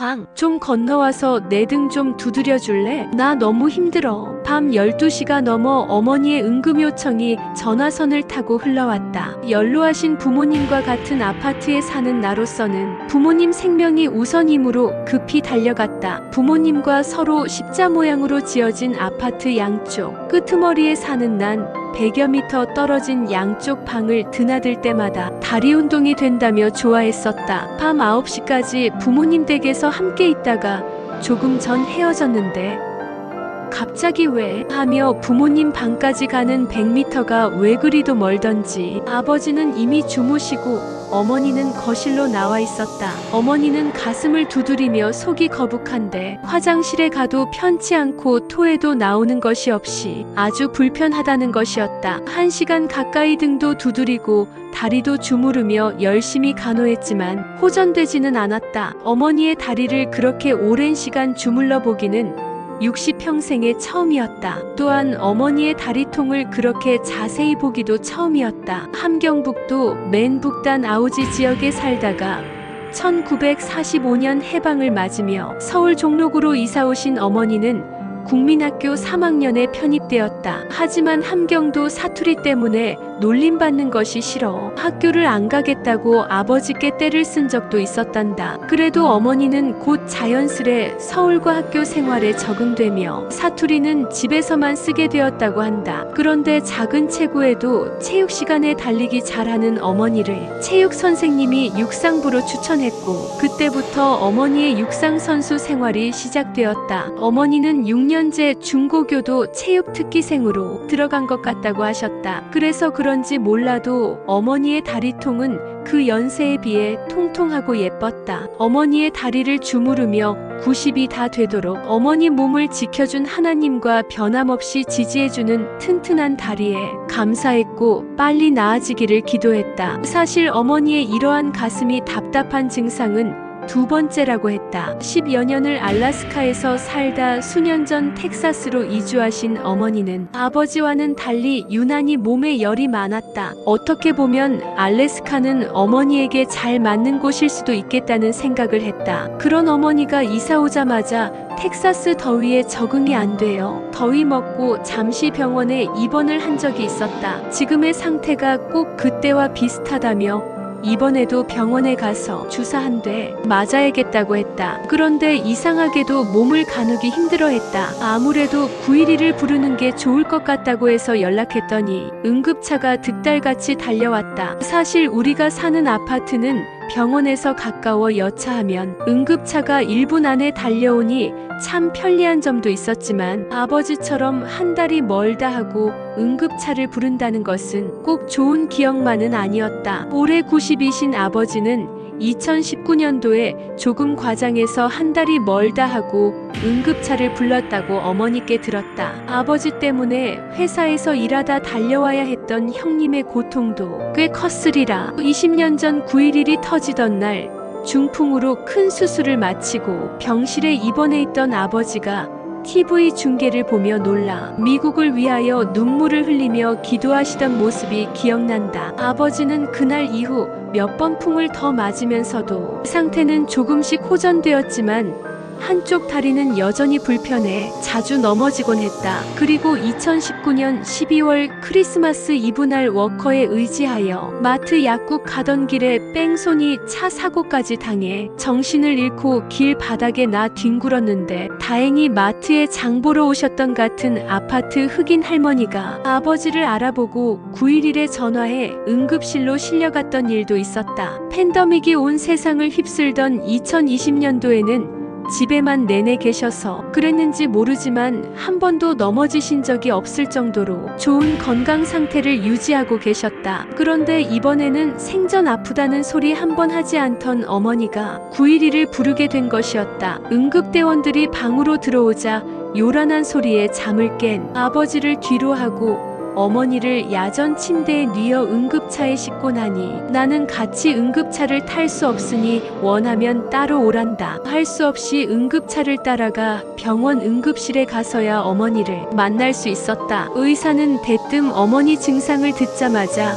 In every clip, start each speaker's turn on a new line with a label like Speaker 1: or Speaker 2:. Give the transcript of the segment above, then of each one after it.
Speaker 1: 광, 좀 건너와서 내 등 좀 두드려 줄래? 나 너무 힘들어. 밤 12시가 넘어 어머니의 응급 요청이 전화선을 타고 흘러왔다. 연로하신 부모님과 같은 아파트에 사는 나로서는 부모님 생명이 우선이므로 급히 달려갔다. 부모님과 서로 십자 모양으로 지어진 아파트 양쪽 끄트머리에 사는 난 100여 미터 떨어진 양쪽 방을 드나들 때마다 다리 운동이 된다며 좋아했었다. 밤 9시까지 부모님 댁에서 함께 있다가 조금 전 헤어졌는데 갑자기 왜? 하며 부모님 방까지 가는 100미터가 왜 그리도 멀던지. 아버지는 이미 주무시고 어머니는 거실로 나와 있었다. 어머니는 가슴을 두드리며 속이 거북한데 화장실에 가도 편치 않고 토해도 나오는 것이 없이 아주 불편하다는 것이었다. 1시간 가까이 등도 두드리고 다리도 주무르며 열심히 간호했지만 호전되지는 않았다. 어머니의 다리를 그렇게 오랜 시간 주물러 보기는 60평생에 처음이었다. 또한 어머니의 다리통을 그렇게 자세히 보기도 처음이었다. 함경북도 맨 북단 아우지 지역에 살다가 1945년 해방을 맞으며 서울 종로구로 이사오신 어머니는 국민학교 3학년에 편입되었다. 하지만 함경도 사투리 때문에 놀림받는 것이 싫어 학교를 안 가겠다고 아버지께 떼를 쓴 적도 있었단다. 그래도 어머니는 곧 자연스레 서울과 학교 생활에 적응되며 사투리는 집에서만 쓰게 되었다고 한다. 그런데 작은 체구에도 체육 시간에 달리기 잘하는 어머니를 체육 선생님이 육상부로 추천했고 그때부터 어머니의 육상 선수 생활이 시작되었다. 어머니는 6년제 중고교도 체육 특기생으로 들어간 것 같다고 하셨다. 그래서 그런지 몰라도 어머니의 다리통은 그 연세에 비해 통통하고 예뻤다. 어머니의 다리를 주무르며 90이 다 되도록 어머니 몸을 지켜준 하나님과 변함없이 지지해주는 튼튼한 다리에 감사했고 빨리 나아지기를 기도했다. 사실 어머니의 이러한 가슴이 답답한 증상은 두 번째라고 했다. 10여 년을 알래스카에서 살다 수년 전 텍사스로 이주하신 어머니는 아버지와는 달리 유난히 몸에 열이 많았다. 어떻게 보면 알래스카는 어머니에게 잘 맞는 곳일 수도 있겠다는 생각을 했다. 그런 어머니가 이사 오자마자 텍사스 더위에 적응이 안 돼요. 더위 먹고 잠시 병원에 입원을 한 적이 있었다. 지금의 상태가 꼭 그때와 비슷하다며 이번에도 병원에 가서 주사 한 대 맞아야겠다고 했다. 그런데 이상하게도 몸을 가누기 힘들어했다. 아무래도 911을 부르는 게 좋을 것 같다고 해서 연락했더니 응급차가 득달같이 달려왔다. 사실 우리가 사는 아파트는 병원에서 가까워 여차하면 응급차가 1분 안에 달려오니 참 편리한 점도 있었지만 아버지처럼 한 달이 멀다 하고 응급차를 부른다는 것은 꼭 좋은 기억만은 아니었다. 올해 90이신 아버지는 2019년도에 조금 과장해서 한 달이 멀다 하고 응급차를 불렀다고 어머니께 들었다. 아버지 때문에 회사에서 일하다 달려와야 했던 형님의 고통도 꽤 컸으리라. 20년 전 9.11이 터지던 날 중풍으로 큰 수술을 마치고 병실에 입원해 있던 아버지가 TV 중계를 보며 놀라 미국을 위하여 눈물을 흘리며 기도하시던 모습이 기억난다. 아버지는 그날 이후 몇 번 풍을 더 맞으면서도 상태는 조금씩 호전되었지만 한쪽 다리는 여전히 불편해 자주 넘어지곤 했다. 그리고 2019년 12월 크리스마스 이브 날 워커에 의지하여 마트 약국 가던 길에 뺑소니 차 사고까지 당해 정신을 잃고 길 바닥에 나 뒹굴었는데 다행히 마트에 장 보러 오셨던 같은 아파트 흑인 할머니가 아버지를 알아보고 911에 전화해 응급실로 실려갔던 일도 있었다. 팬데믹이 온 세상을 휩쓸던 2020년도에는 집에만 내내 계셔서 그랬는지 모르지만 한 번도 넘어지신 적이 없을 정도로 좋은 건강 상태를 유지하고 계셨다. 그런데 이번에는 생전 아프다는 소리 한 번 하지 않던 어머니가 911을 부르게 된 것이었다. 응급대원들이 방으로 들어오자 요란한 소리에 잠을 깬 아버지를 뒤로 하고 어머니를 야전 침대에 뉘어 응급차에 싣고 나니 나는 같이 응급차를 탈 수 없으니 원하면 따로 오란다. 할 수 없이 응급차를 따라가 병원 응급실에 가서야 어머니를 만날 수 있었다. 의사는 대뜸 어머니 증상을 듣자마자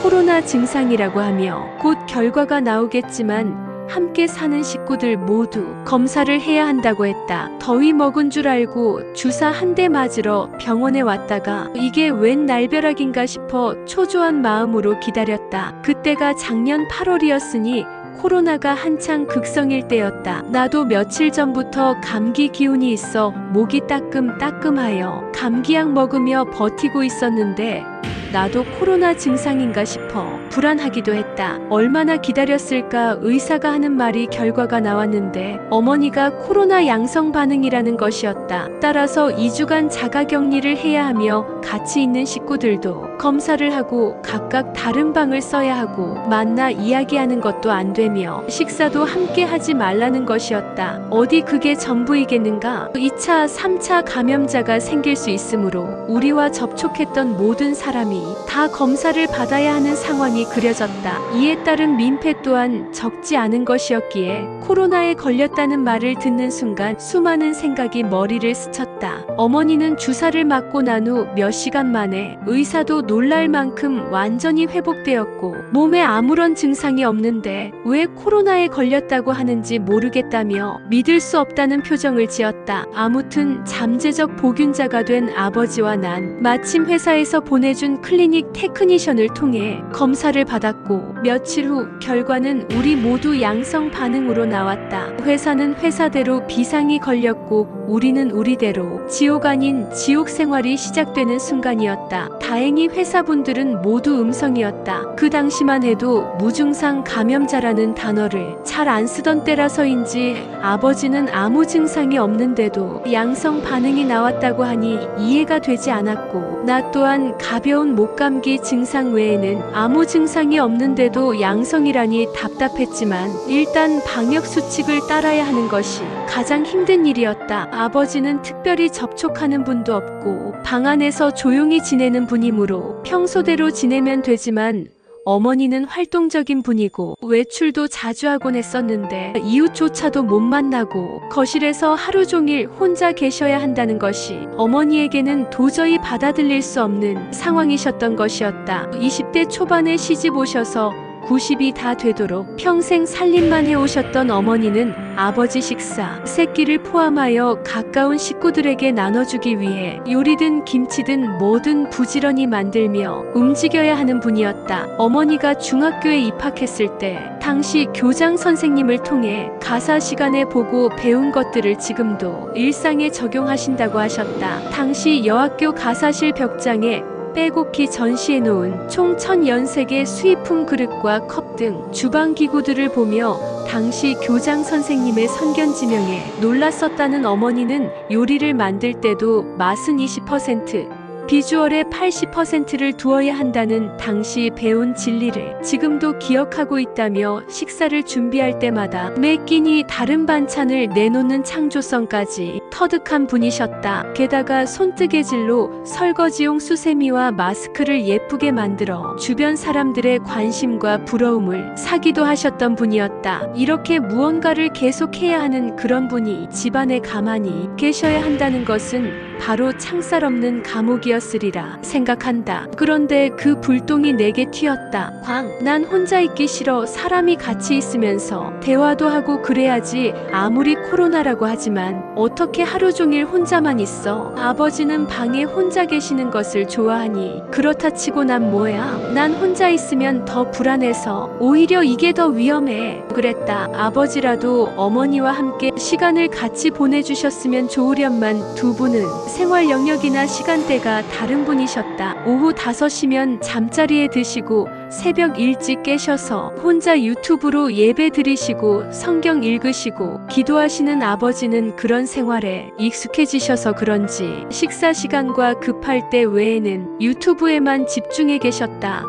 Speaker 1: 코로나 증상이라고 하며 곧 결과가 나오겠지만 함께 사는 식구들 모두 검사를 해야 한다고 했다. 더위 먹은 줄 알고 주사 한 대 맞으러 병원에 왔다가 이게 웬 날벼락인가 싶어 초조한 마음으로 기다렸다. 그때가 작년 8월이었으니 코로나가 한창 극성일 때였다. 나도 며칠 전부터 감기 기운이 있어 목이 따끔따끔하여 감기약 먹으며 버티고 있었는데 나도 코로나 증상인가 싶어 불안하기도 했다. 얼마나 기다렸을까. 의사가 하는 말이 결과가 나왔는데 어머니가 코로나 양성 반응이라는 것이었다. 따라서 2주간 자가격리를 해야 하며 같이 있는 식구들도 검사를 하고 각각 다른 방을 써야 하고 만나 이야기하는 것도 안 되며 식사도 함께 하지 말라는 것이었다. 어디 그게 전부이겠는가. 2차, 3차 감염자가 생길 수 있으므로 우리와 접촉했던 모든 사람이 다 검사를 받아야 하는 상황이 그려졌다. 이에 따른 민폐 또한 적지 않은 것이었기에 코로나에 걸렸다는 말을 듣는 순간 수많은 생각이 머리를 스쳤다. 어머니는 주사를 맞고 난 후 몇 시간 만에 의사도 놀랄 만큼 완전히 회복되었고 몸에 아무런 증상이 없는데 왜 코로나에 걸렸다고 하는지 모르겠다며 믿을 수 없다는 표정을 지었다. 아무튼 잠재적 보균자가 된 아버지와 난 마침 회사에서 보내준 클리닉 테크니션을 통해 검사를 받았고 며칠 후 결과는 우리 모두 양성 반응으로 나왔다. 회사는 회사대로 비상이 걸렸고 우리는 우리대로 지옥 아닌 지옥 생활이 시작되는 순간이었다. 다행히 회사분들은 모두 음성이었다. 그 당시만 해도 무증상 감염자라는 단어를 잘 안 쓰던 때라서인지 아버지는 아무 증상이 없는데도 양성 반응이 나왔다고 하니 이해가 되지 않았고 나 또한 가벼운 목감기 증상 외에는 아무 증상이 없는데도 양성이라니 답답했지만 일단 방역 수칙을 따라야 하는 것이 가장 힘든 일이었다. 아버지는 특별히 접촉하는 분도 없고 방 안에서 조용히 지내는 분이므로 평소대로 지내면 되지만 어머니는 활동적인 분이고 외출도 자주 하곤 했었는데 이웃조차도 못 만나고 거실에서 하루 종일 혼자 계셔야 한다는 것이 어머니에게는 도저히 받아들일 수 없는 상황이셨던 것이었다. 20대 초반에 시집 오셔서 90이 다 되도록 평생 살림만 해오셨던 어머니는 아버지 식사, 새끼를 포함하여 가까운 식구들에게 나눠주기 위해 요리든 김치든 뭐든 부지런히 만들며 움직여야 하는 분이었다. 어머니가 중학교에 입학했을 때 당시 교장 선생님을 통해 가사 시간에 보고 배운 것들을 지금도 일상에 적용하신다고 하셨다. 당시 여학교 가사실 벽장에 빼곡히 전시해 놓은 총 1000연색의 수입품 그릇과 컵 등 주방 기구들을 보며 당시 교장 선생님의 선견지명에 놀랐었다는 어머니는 요리를 만들 때도 맛은 20%, 비주얼의 80%를 두어야 한다는 당시 배운 진리를 지금도 기억하고 있다며 식사를 준비할 때마다 매 끼니 다른 반찬을 내놓는 창조성까지 터득한 분이셨다. 게다가 손뜨개질로 설거지용 수세미와 마스크를 예쁘게 만들어 주변 사람들의 관심과 부러움을 사기도 하셨던 분이었다. 이렇게 무언가를 계속해야 하는 그런 분이 집안에 가만히 계셔야 한다는 것은 바로 창살 없는 감옥이었으리라 생각한다. 그런데 그 불똥이 내게 튀었다. 난 혼자 있기 싫어. 사람이 같이 있으면서 대화도 하고 그래야지. 아무리 코로나라고 하지만 어떻게 하루 종일 혼자만 있어. 아버지는 방에 혼자 계시는 것을 좋아하니 그렇다 치고 난 뭐야. 난 혼자 있으면 더 불안해서 오히려 이게 더 위험해. 그랬다. 아버지라도 어머니와 함께 시간을 같이 보내주셨으면 좋으련만 두 분은 생활 영역이나 시간대가 다른 분이셨다. 오후 5시면 잠자리에 드시고 새벽 일찍 깨셔서 혼자 유튜브로 예배 드리시고 성경 읽으시고 기도하시는 아버지는 그런 생활에 익숙해지셔서 그런지 식사 시간과 급할 때 외에는 유튜브에만 집중해 계셨다.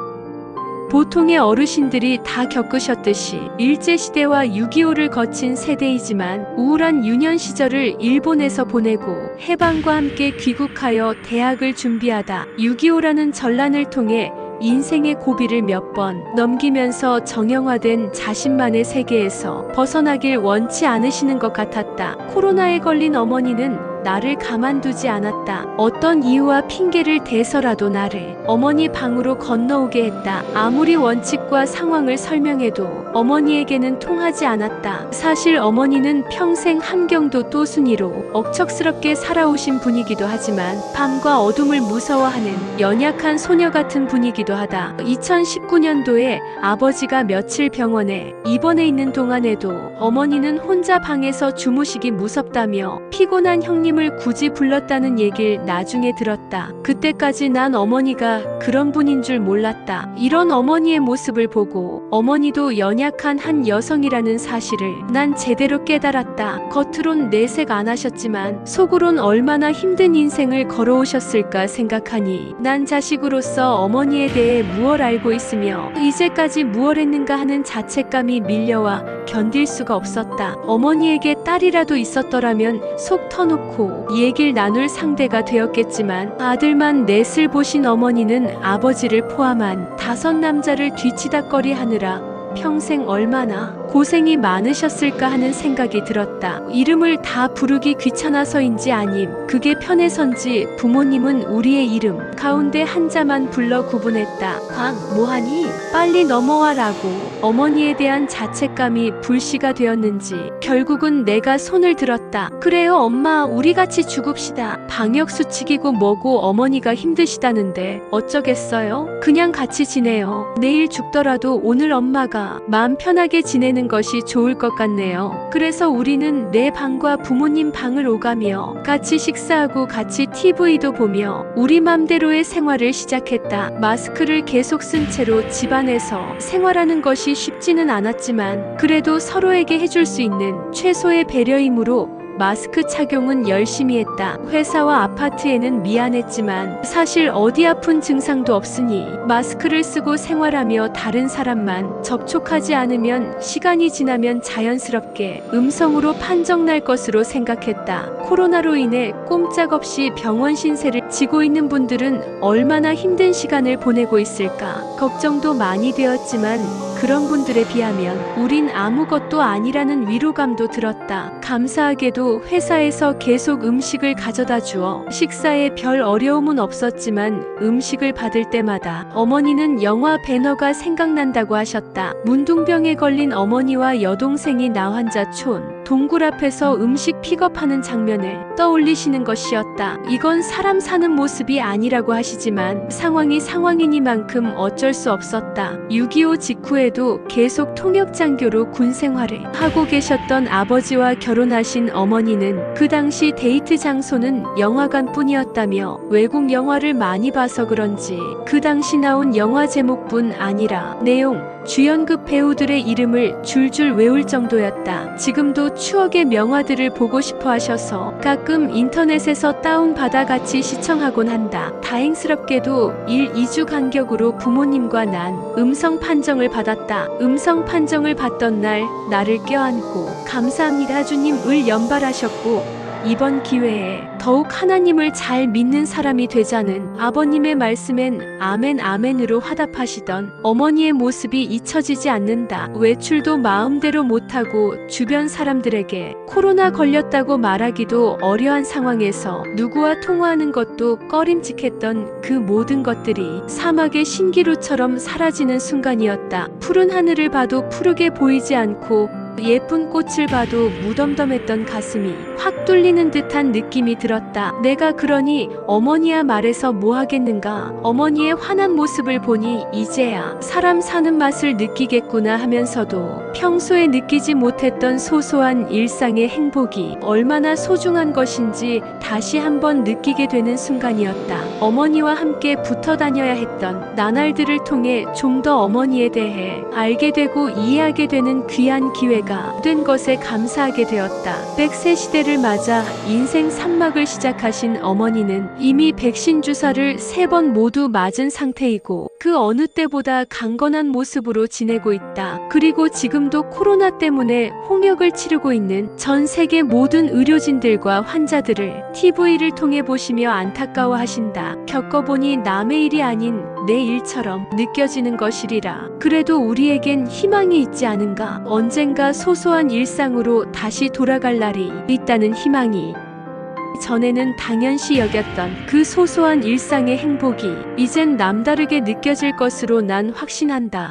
Speaker 1: 보통의 어르신들이 다 겪으셨듯이 일제시대와 6.25를 거친 세대이지만 우울한 유년 시절을 일본에서 보내고 해방과 함께 귀국하여 대학을 준비하다 6.25라는 전란을 통해 인생의 고비를 몇 번 넘기면서 정형화된 자신만의 세계에서 벗어나길 원치 않으시는 것 같았다. 코로나에 걸린 어머니는 나를 가만두지 않았다. 어떤 이유와 핑계를 대서라도 나를 어머니 방으로 건너오게 했다. 아무리 원칙과 상황을 설명해도 어머니에게는 통하지 않았다. 사실 어머니는 평생 함경도 또순이로 억척스럽게 살아오신 분이기도 하지만 밤과 어둠을 무서워하는 연약한 소녀 같은 분이기도 하다. 2019년도에 아버지가 며칠 병원에 입원해 있는 동안에도 어머니는 혼자 방에서 주무시기 무섭다며 피곤한 형님을 굳이 불렀다는 얘길 나중에 들었다. 그때까지 난 어머니가 그런 분인 줄 몰랐다. 이런 어머니의 모습을 보고 어머니도 연약한 한 여성이라는 사실을 난 제대로 깨달았다. 겉으론 내색 안 하셨지만 속으론 얼마나 힘든 인생을 걸어오셨을까 생각하니 난 자식으로서 어머니에 대해 무얼 알고 있으며 이제까지 무얼 했는가 하는 자책감이 밀려와 견딜 수가 없었다. 어머니에게 딸이라도 있었더라면 속 터놓고 얘길 나눌 상대가 되었겠지만 아들만 넷을 보신 어머니는 아버지를 포함한 5 남자를 뒤치다꺼리 하느라 평생 얼마나 고생이 많으셨을까 하는 생각이 들었다. 이름을 다 부르기 귀찮아서인지 아님 그게 편해선지 부모님은 우리의 이름 가운데 한자만 불러 구분했다. 광, 뭐하니? 빨리 넘어와라고. 어머니에 대한 자책감이 불씨가 되었는지 결국은 내가 손을 들었다. 그래요 엄마, 우리 같이 죽읍시다. 방역수칙이고 뭐고 어머니가 힘드시다는데 어쩌겠어요? 그냥 같이 지내요. 내일 죽더라도 오늘 엄마가 마음 편하게 지내는 것이 좋을 것 같네요. 그래서 우리는 내 방과 부모님 방을 오가며 같이 식사하고 같이 TV도 보며 우리 맘대로의 생활을 시작했다. 마스크를 계속 쓴 채로 집안에서 생활하는 것이 쉽지는 않았지만 그래도 서로에게 해줄 수 있는 최소의 배려이므로 마스크 착용은 열심히 했다. 회사와 아파트에는 미안했지만 사실 어디 아픈 증상도 없으니 마스크를 쓰고 생활하며 다른 사람만 접촉하지 않으면 시간이 지나면 자연스럽게 음성으로 판정날 것으로 생각했다. 코로나로 인해 꼼짝없이 병원 신세를 지고 있는 분들은 얼마나 힘든 시간을 보내고 있을까 걱정도 많이 되었지만 그런 분들에 비하면 우린 아무것도 아니라는 위로감도 들었다. 감사하게도 회사에서 계속 음식을 가져다 주어 식사에 별 어려움은 없었지만 음식을 받을 때마다 어머니는 영화 배너가 생각난다고 하셨다. 문둥병에 걸린 어머니와 여동생이 나환자촌 동굴 앞에서 음식 픽업하는 장면을 떠올리시는 것이었다. 이건 사람 사는 모습이 아니라고 하시지만 상황이 상황이니만큼 어쩔 수 없었다. 6.25 직후에도 계속 통역장교로 군 생활을 하고 계셨던 아버지와 결혼하신 어머니는 그 당시 데이트 장소는 영화관 뿐이었다며 외국 영화를 많이 봐서 그런지 그 당시 나온 영화 제목뿐 아니라 내용, 주연급 배우들의 이름을 줄줄 외울 정도였다. 지금도 추억의 명화들을 보고 싶어 하셔서 가끔 인터넷에서 다운받아 같이 시청하곤 한다. 다행스럽게도 1-2주 간격으로 부모님과 난 음성 판정을 받았다. 음성 판정을 받던 날 나를 껴안고 감사합니다 주님 을 연발하셨고 이번 기회에 더욱 하나님을 잘 믿는 사람이 되자는 아버님의 말씀엔 아멘 아멘으로 화답하시던 어머니의 모습이 잊혀지지 않는다. 외출도 마음대로 못하고 주변 사람들에게 코로나 걸렸다고 말하기도 어려운 상황에서 누구와 통화하는 것도 꺼림칙했던 그 모든 것들이 사막의 신기루처럼 사라지는 순간이었다. 푸른 하늘을 봐도 푸르게 보이지 않고 예쁜 꽃을 봐도 무덤덤했던 가슴이 확 뚫리는 듯한 느낌이 들었다. 내가 그러니 어머니야 말해서 뭐 하겠는가. 어머니의 환한 모습을 보니 이제야 사람 사는 맛을 느끼겠구나 하면서도 평소에 느끼지 못했던 소소한 일상의 행복이 얼마나 소중한 것인지 다시 한번 느끼게 되는 순간이었다. 어머니와 함께 붙어 다녀야 했던 나날들을 통해 좀 더 어머니에 대해 알게 되고 이해하게 되는 귀한 기회가 된 것에 감사하게 되었다. 100세 시대를 맞아 인생 산막을 시작하신 어머니는 이미 백신 주사를 3번 모두 맞은 상태이고 그 어느 때보다 강건한 모습으로 지내고 있다. 그리고 지금도 코로나 때문에 홍역을 치르고 있는 전 세계 모든 의료진들과 환자들을 TV를 통해 보시며 안타까워하신다. 겪어보니 남의 일이 아닌 내 일처럼 느껴지는 것이리라. 그래도 우리에겐 희망이 있지 않은가? 언젠가 소소한 일상으로 다시 돌아갈 날이 있다는 희망이 전에는 당연시 여겼던 그 소소한 일상의 행복이 이젠 남다르게 느껴질 것으로 난 확신한다.